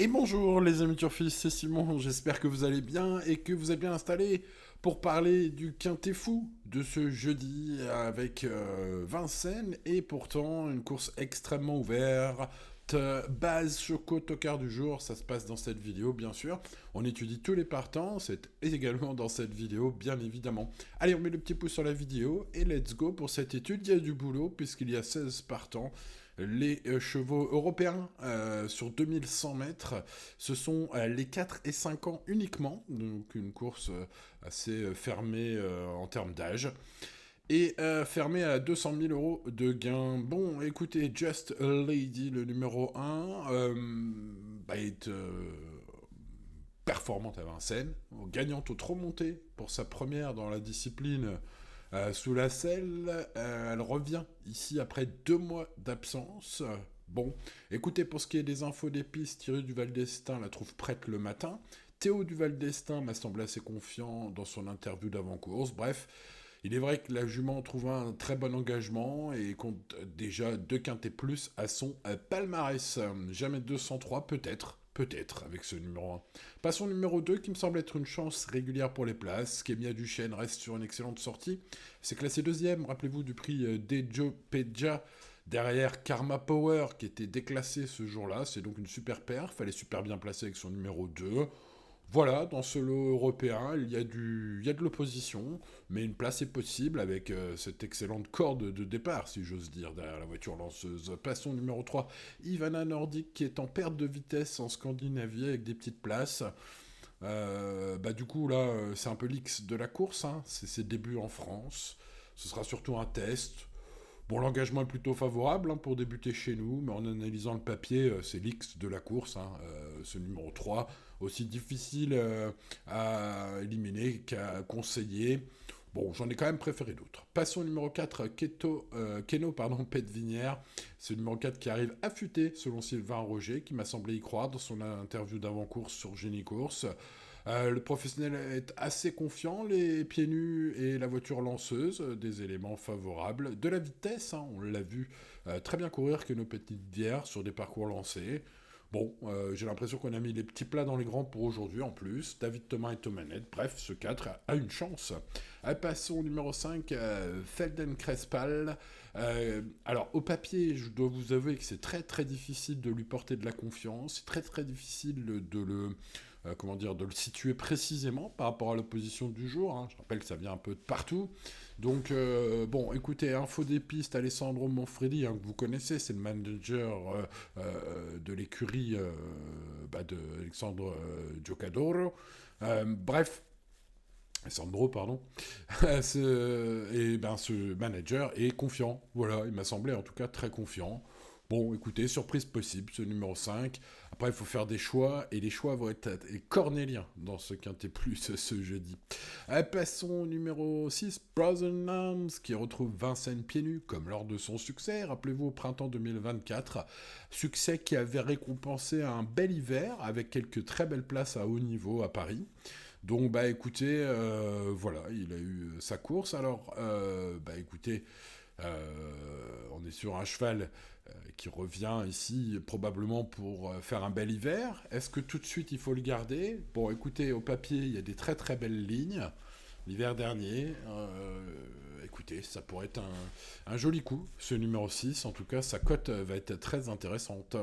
Et bonjour les amis turfistes, c'est Simon, j'espère que vous allez bien et que vous êtes bien installés pour parler du Quintet Fou de ce jeudi avec Vincennes et pourtant une course extrêmement ouverte. Base Choco Tocard du jour, ça se passe dans cette vidéo bien sûr. On étudie tous les partants, c'est également dans cette vidéo bien évidemment. Allez, on met le petit pouce sur la vidéo et let's go pour cette étude. Il y a du boulot puisqu'il y a 16 partants. Les chevaux européens sur 2100 mètres, ce sont les 4 et 5 ans uniquement, donc une course assez fermée en termes d'âge, et fermée à 200 000 euros de gain. Bon, écoutez, Just a Lady, le numéro 1, est performante à Vincennes, gagnante au trot monté pour sa première dans la discipline sous la selle. Elle revient ici après 2 mois d'absence. Bon, écoutez, pour ce qui est des infos des pistes, Thierry Duval d'Estaing la trouve prête le matin. Théo Duval d'Estaing m'a semblé assez confiant dans son interview d'avant-course. Bref, il est vrai que la jument trouve un très bon engagement et compte déjà 2 quintés plus à son palmarès. Jamais 203 peut-être. Peut-être, avec ce numéro 1. Passons au numéro 2, qui me semble être une chance régulière pour les places. Kémia Duchesne reste sur une excellente sortie. C'est classé deuxième, rappelez-vous, du prix Dejo Pedja, derrière Karma Power, qui était déclassé ce jour-là. C'est donc une super perf, elle est super bien placée avec son numéro 2. Voilà, dans ce lot européen, il y a de l'opposition, mais une place est possible avec cette excellente corde de départ, si j'ose dire, derrière la voiture lanceuse. Passons au numéro 3, Ivana Nordic, qui est en perte de vitesse en Scandinavie avec des petites places. Du coup, là, c'est un peu l'X de la course, hein. C'est ses débuts en France. Ce sera surtout un test. Bon, l'engagement est plutôt favorable hein, pour débuter chez nous, mais en analysant le papier, c'est l'X de la course, hein, ce numéro 3, aussi difficile à éliminer qu'à conseiller. Bon, j'en ai quand même préféré d'autres. Passons au numéro 4, Keno Petvinière. C'est le numéro 4 qui arrive affûté, selon Sylvain Roger, qui m'a semblé y croire dans son interview d'avant-course sur Génie Course. Le professionnel est assez confiant, les pieds nus et la voiture lanceuse, des éléments favorables. De la vitesse, hein, on l'a vu très bien courir que nos petites bières sur des parcours lancés. Bon, j'ai l'impression qu'on a mis les petits plats dans les grands pour aujourd'hui en plus. David Thomas et Thomanet, bref, ce 4 a une chance. Passons au numéro 5, Felden Crespal. Alors, au papier, je dois vous avouer que c'est très très difficile de lui porter de la confiance. C'est très très difficile de le situer précisément par rapport à l'opposition du jour. Hein. Je rappelle que ça vient un peu de partout. Donc, bon, écoutez, info des pistes, Alessandro Manfredi, hein, que vous connaissez, c'est le manager de l'écurie de Alexandre Giocadoro. Bref, Sandro, pardon. Ce manager est confiant. Voilà, il m'a semblé en tout cas très confiant. Bon, écoutez, surprise possible, ce numéro 5. Après, il faut faire des choix, et les choix vont être cornéliens dans ce Quintet Plus ce jeudi. Passons au numéro 6, Brother Arms, qui retrouve Vincennes pieds nus, comme lors de son succès, rappelez-vous, au printemps 2024. Succès qui avait récompensé un bel hiver, avec quelques très belles places à haut niveau à Paris. Donc, écoutez, voilà, il a eu sa course. Alors, écoutez, on est sur un cheval qui revient ici probablement pour faire un bel hiver. Est-ce que tout de suite il faut le garder? Bon, écoutez, au papier, il y a des très très belles lignes. L'hiver dernier, écoutez, ça pourrait être un joli coup, ce numéro 6. En tout cas, sa cote va être très intéressante.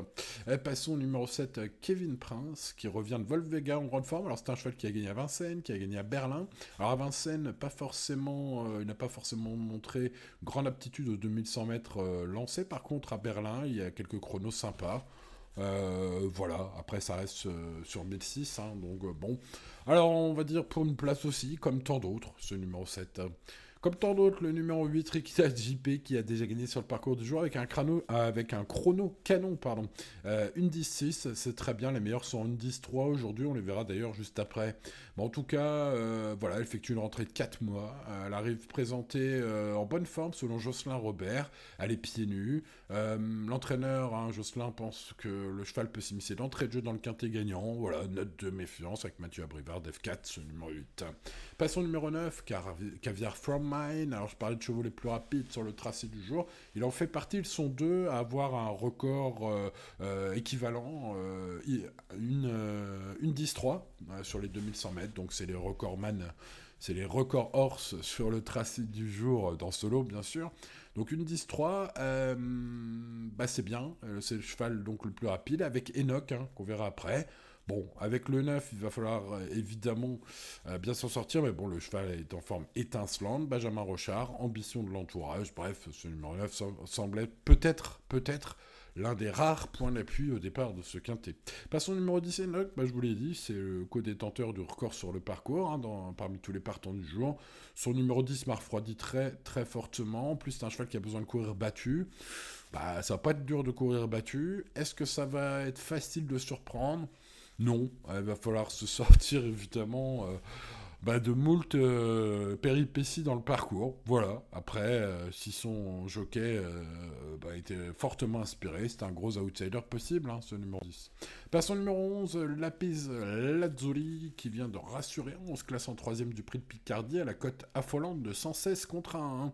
Passons au numéro 7, Kevin Prince, qui revient de Volkswagen en grande forme. Alors, c'est un cheval qui a gagné à Vincennes, qui a gagné à Berlin. Alors, à Vincennes, il n'a pas forcément montré grande aptitude aux 2100 mètres lancés. Par contre, à Berlin, il y a quelques chronos sympas. Voilà, après ça reste sur 1006, hein, donc bon. Alors on va dire pour une place aussi, comme tant d'autres, ce numéro 7. Comme tant d'autres, le numéro 8, Rikita JP, qui a déjà gagné sur le parcours du jour avec un chrono canon, pardon. Une 10-6, c'est très bien, les meilleurs sont en une 10-3 aujourd'hui, on les verra d'ailleurs juste après. Mais en tout cas, voilà, elle effectue une rentrée de 4 mois, elle arrive présentée en bonne forme selon Jocelyn Robert, elle est pieds nus. L'entraîneur, hein, Jocelyn, pense que le cheval peut s'immiscer d'entrée de jeu dans le quintet gagnant, voilà, note de méfiance avec Mathieu Abrivard, F4, ce numéro 8. Passons au numéro 9, Caviar From Mine. Alors, je parlais de chevaux les plus rapides sur le tracé du jour. Il en fait partie, ils sont deux à avoir un record équivalent, une 10-3 sur les 2100 mètres. Donc, c'est les records man. C'est les records horse sur le tracé du jour dans solo, bien sûr. Donc une 10-3, c'est bien. C'est le cheval donc le plus rapide avec Enoch, qu'on verra après. Bon, avec le 9, il va falloir évidemment bien s'en sortir, mais bon, le cheval est en forme étincelante. Benjamin Rochard, ambition de l'entourage. Bref, ce numéro 9 semblait peut-être l'un des rares points d'appui au départ de ce quintet. Passons au numéro 10, Enoch, je vous l'ai dit, c'est le co-détenteur du record sur le parcours, parmi tous les partants du jour. Son numéro 10 m'a refroidi très très fortement. En plus, c'est un cheval qui a besoin de courir battu. Ça va pas être dur de courir battu. Est-ce que ça va être facile de surprendre ? Non, il va falloir se sortir évidemment de moult péripéties dans le parcours. Voilà, après, si son jockey était fortement inspiré, c'est un gros outsider possible, ce numéro 10. Passons au numéro 11, Lapis Lazuli, qui vient de rassurer. On se classe en 3ème du prix de Picardie à la cote affolante de 116 contre 1.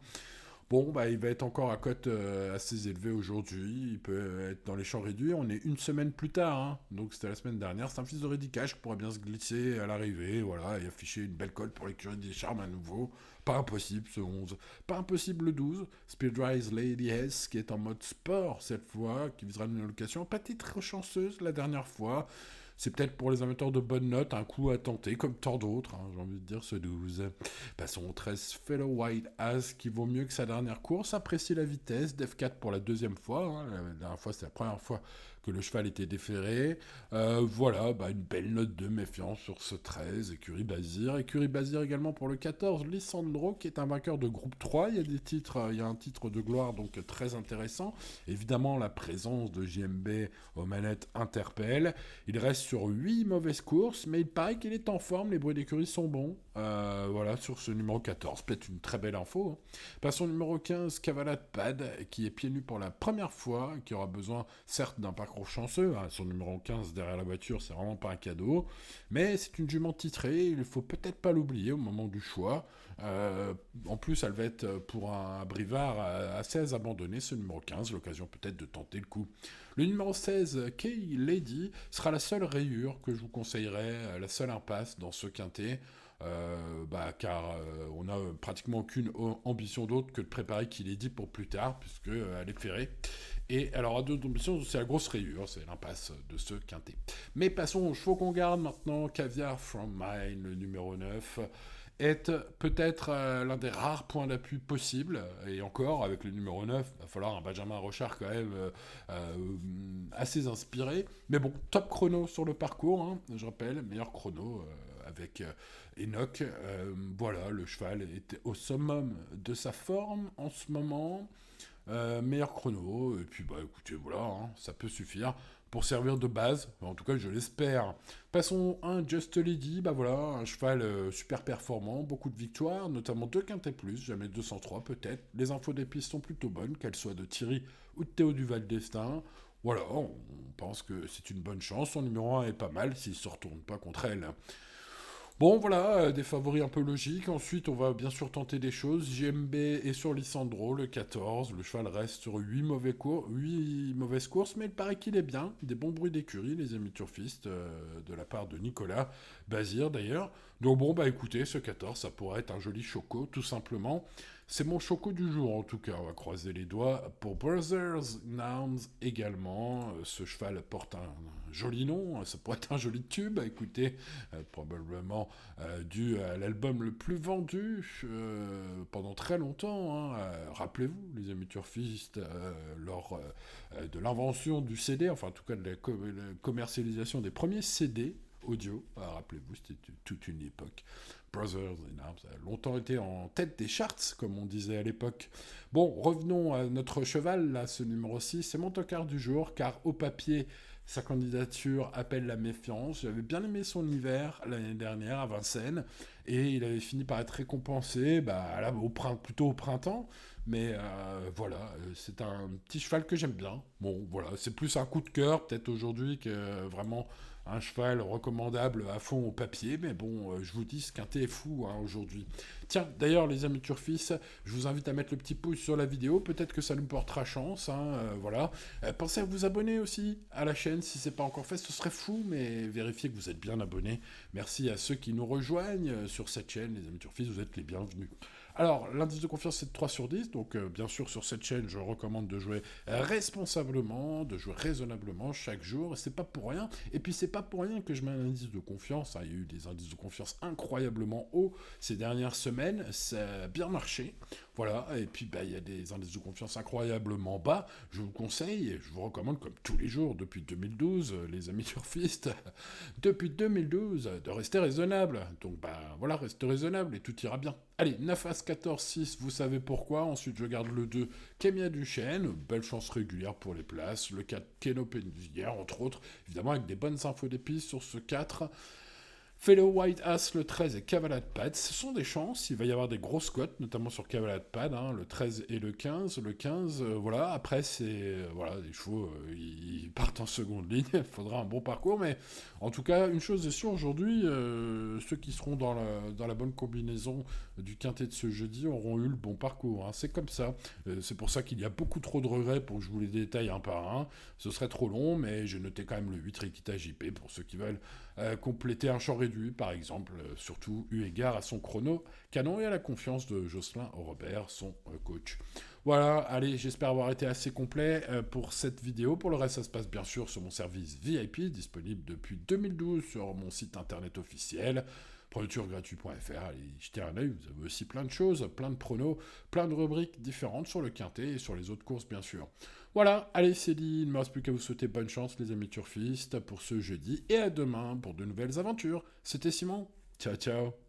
Bon, il va être encore à cote assez élevée aujourd'hui. Il peut être dans les champs réduits. On est une semaine plus tard, donc c'était la semaine dernière. C'est un fils de Rédicage qui pourrait bien se glisser à l'arrivée, voilà, et afficher une belle cote pour l'écurie des Charmes à nouveau. Pas impossible ce 11. Pas impossible le 12. Speedrise Lady S, qui est en mode sport cette fois, qui visera une allocation. Pas très chanceuse la dernière fois. C'est peut-être pour les amateurs de bonnes notes un coup à tenter, comme tant d'autres, j'ai envie de dire ce 12. Passons au 13, Fellow White As, qui vaut mieux que sa dernière course, apprécie la vitesse, Def 4 pour la deuxième fois, la dernière fois c'est la première fois que le cheval était déféré. Une belle note de méfiance sur ce 13, Écurie Bazir. Écurie Bazir également pour le 14, Lissandro, qui est un vainqueur de groupe 3. Il y a un titre de gloire, donc très intéressant. Évidemment, la présence de JMB aux manettes interpelle. Il reste sur 8 mauvaises courses, mais il paraît qu'il est en forme, les bruits d'écurie sont bons. Sur ce numéro 14, peut-être une très belle info. Passons au numéro 15, Cavalad Pad, qui est pieds nus pour la première fois, qui aura besoin, certes, d'un parcours chanceux. Son numéro 15 derrière la voiture, c'est vraiment pas un cadeau, mais c'est une jument titrée, il faut peut-être pas l'oublier au moment du choix. En plus, elle va être pour un brivard assez abandonné, ce numéro 15, l'occasion peut-être de tenter le coup. Le numéro 16, Kay Lady, sera la seule rayure que je vous conseillerais, la seule impasse dans ce quintet. Car on n'a pratiquement aucune ambition d'autre que de préparer Kay Lady pour plus tard, puisqu'elle est ferrée. Et elle aura d'autres ambitions, c'est la grosse rayure, c'est l'impasse de ce quintet. Mais passons aux chevaux qu'on garde maintenant. Caviar from Mine, le numéro 9, est peut-être l'un des rares points d'appui possibles. Et encore, avec le numéro 9, il va falloir un Benjamin Rochard quand même assez inspiré. Mais bon, top chrono sur le parcours, je rappelle, meilleur chrono avec Enoch. Le cheval était au summum de sa forme en ce moment. Meilleur chrono, et puis écoutez, ça peut suffire pour servir de base, en tout cas je l'espère. Passons à un Just Lady, un cheval super performant, beaucoup de victoires, notamment 2 quintets plus, jamais 203 peut-être. Les infos des pistes sont plutôt bonnes, qu'elles soient de Thierry ou de Théo Duval d'Estaing. On pense que c'est une bonne chance, son numéro 1 est pas mal s'il ne se retourne pas contre elle. Bon, des favoris un peu logiques. Ensuite, on va bien sûr tenter des choses. JMB est sur Lissandro, le 14. Le cheval reste sur 8 mauvaises courses, mais il paraît qu'il est bien. Des bons bruits d'écurie, les amis turfistes, de la part de Nicolas Bazir, d'ailleurs. Donc écoutez, ce 14, ça pourrait être un joli choco, tout simplement. C'est mon choco du jour, en tout cas. On va croiser les doigts pour Brothers Nouns également. Ce cheval porte un joli nom. Ça pourrait être un joli tube. Écoutez, probablement dû à l'album le plus vendu pendant très longtemps. Rappelez-vous, les amis turfistes, lors de l'invention du CD, enfin en tout cas de la commercialisation des premiers CD audio. Rappelez-vous, c'était toute une époque. Brothers in Arms a longtemps été en tête des charts, comme on disait à l'époque. Bon, revenons à notre cheval, là, ce numéro 6, c'est mon tocard du jour, car au papier, sa candidature appelle la méfiance. J'avais bien aimé son hiver l'année dernière à Vincennes, et il avait fini par être récompensé là, plutôt au printemps. Mais voilà, c'est un petit cheval que j'aime bien. Bon, voilà, c'est plus un coup de cœur peut-être aujourd'hui que vraiment un cheval recommandable à fond au papier. Mais bon, je vous dis, ce quintet est fou hein, aujourd'hui. Tiens, d'ailleurs, les amis turfistes, je vous invite à mettre le petit pouce sur la vidéo. Peut-être que ça nous portera chance. Hein, voilà. Pensez à vous abonner aussi à la chaîne si ce n'est pas encore fait. Ce serait fou, mais vérifiez que vous êtes bien abonné. Merci à ceux qui nous rejoignent sur cette chaîne, les amis turfistes. Vous êtes les bienvenus. Alors, l'indice de confiance, c'est de 3 sur 10. Donc, bien sûr, sur cette chaîne, je recommande de jouer responsablement, de jouer raisonnablement chaque jour. C'est pas pour rien. Et puis, c'est pas pour rien que je mets un indice de confiance. Hein. Il y a eu des indices de confiance incroyablement hauts ces dernières semaines. Ça a bien marché. Voilà. Et puis, il y a des indices de confiance incroyablement bas. Je vous conseille, et je vous recommande, comme tous les jours, depuis 2012, les amis turfistes, depuis 2012, de rester raisonnable. Donc, voilà, restez raisonnable et tout ira bien. Allez, 9 As 14 6, vous savez pourquoi. Ensuite, je garde le 2, Kemia Duchesne, belle chance régulière pour les places. Le 4, Keno Penvière, entre autres, évidemment avec des bonnes infos d'épices sur ce 4. Fellow White Ass, le 13 et Cavalade Pad, ce sont des chances, il va y avoir des grosses cotes, notamment sur Cavalade Pad, hein, le 13 et le 15. Le 15, voilà, après c'est, voilà, les chevaux, ils partent en seconde ligne, il faudra un bon parcours, mais en tout cas, une chose est sûre, aujourd'hui, ceux qui seront dans la bonne combinaison du quintet de ce jeudi auront eu le bon parcours, hein, c'est comme ça. C'est pour ça qu'il y a beaucoup trop de regrets pour que je vous les détaille un par un, ce serait trop long, mais j'ai noté quand même le 8 Rikita JP pour ceux qui veulent compléter un champ réduit, par exemple, surtout eu égard à son chrono canon et à la confiance de Jocelyn Robert, son coach. Voilà, allez, j'espère avoir été assez complet pour cette vidéo. Pour le reste, ça se passe bien sûr sur mon service VIP, disponible depuis 2012 sur mon site internet officiel, producturegratuit.fr. Allez jeter un œil, vous avez aussi plein de choses, plein de pronos, plein de rubriques différentes sur le quintet et sur les autres courses, bien sûr. Voilà, allez, c'est dit, il ne me reste plus qu'à vous souhaiter bonne chance, les amis turfistes, pour ce jeudi, et à demain pour de nouvelles aventures. C'était Simon, ciao ciao.